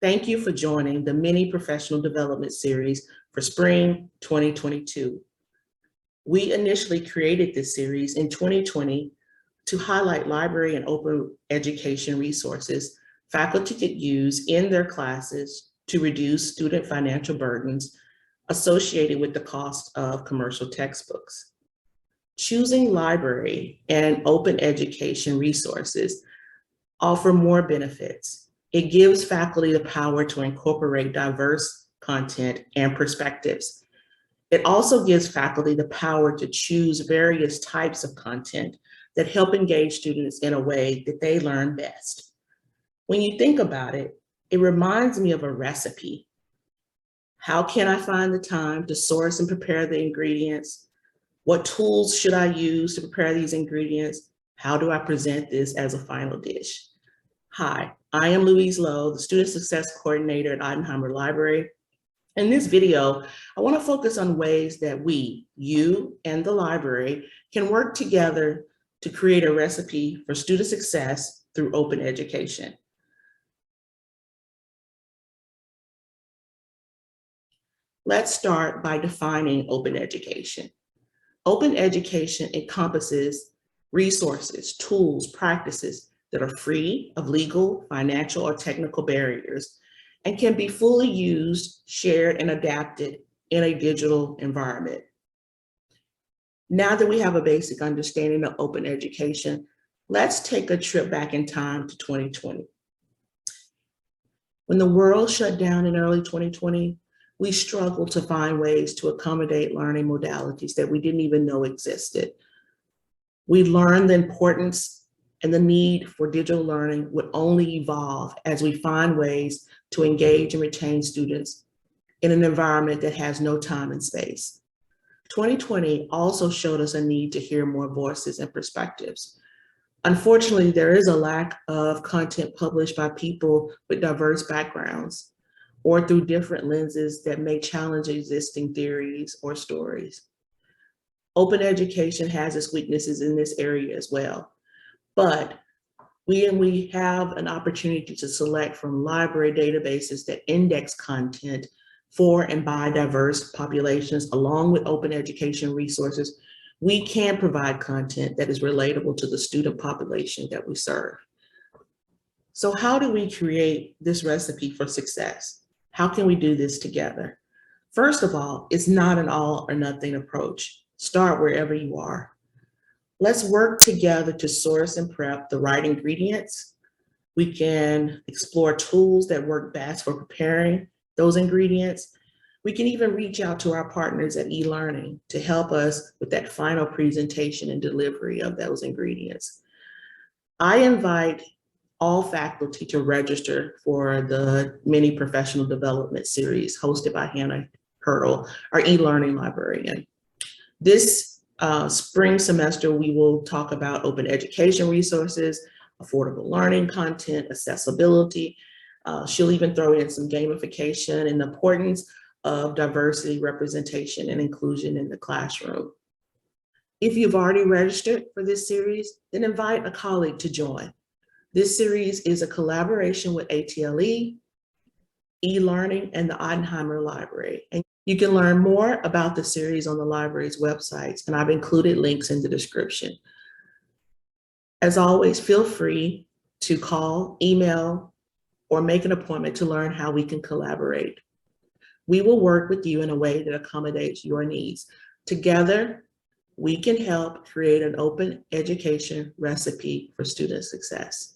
Thank you for joining the mini professional development series for spring 2022. We initially created this series in 2020 to highlight library and open education resources faculty could use in their classes to reduce student financial burdens associated with the cost of commercial textbooks. Choosing library and open education resources offer more benefits. It gives faculty the power to incorporate diverse content and perspectives. It also gives faculty the power to choose various types of content that help engage students in a way that they learn best. When you think about it, it reminds me of a recipe. How can I find the time to source and prepare the ingredients? What tools should I use to prepare these ingredients? How do I present this as a final dish? Hi, I am Louise Lowe, the Student Success Coordinator at Ottenheimer Library. In this video, I want to focus on ways that we, you and the library, can work together to create a recipe for student success through open education. Let's start by defining open education. Open education encompasses resources, tools, practices that are free of legal, financial, or technical barriers and can be fully used, shared, and adapted in a digital environment. Now that we have a basic understanding of open education, let's take a trip back in time to 2020. When the world shut down in early 2020, we struggled to find ways to accommodate learning modalities that we didn't even know existed. We learned the importance and the need for digital learning would only evolve as we find ways to engage and retain students in an environment that has no time and space. 2020 also showed us a need to hear more voices and perspectives. Unfortunately, there is a lack of content published by people with diverse backgrounds or through different lenses that may challenge existing theories or stories. Open education has its weaknesses in this area as well, but we have an opportunity to select from library databases that index content for and by diverse populations, along with open education resources. We can provide content that is relatable to the student population that we serve. So how do we create this recipe for success? How can we do this together? First of all, it's not an all or nothing approach. Start wherever you are. Let's work together to source and prep the right ingredients. We can explore tools that work best for preparing those ingredients. We can even reach out to our partners at eLearning to help us with that final presentation and delivery of those ingredients. I invite all faculty to register for the mini professional development series hosted by Hannah Hurdle, our eLearning librarian. This spring semester, we will talk about open education resources, affordable learning content, accessibility. She'll even throw in some gamification and the importance of diversity, representation, and inclusion in the classroom. If you've already registered for this series, then invite a colleague to join. This series is a collaboration with ATLE, eLearning, and the Ottenheimer Library. And you can learn more about the series on the library's websites, and I've included links in the description. As always, feel free to call, email, or make an appointment to learn how we can collaborate. We will work with you in a way that accommodates your needs. Together, we can help create an open education recipe for student success.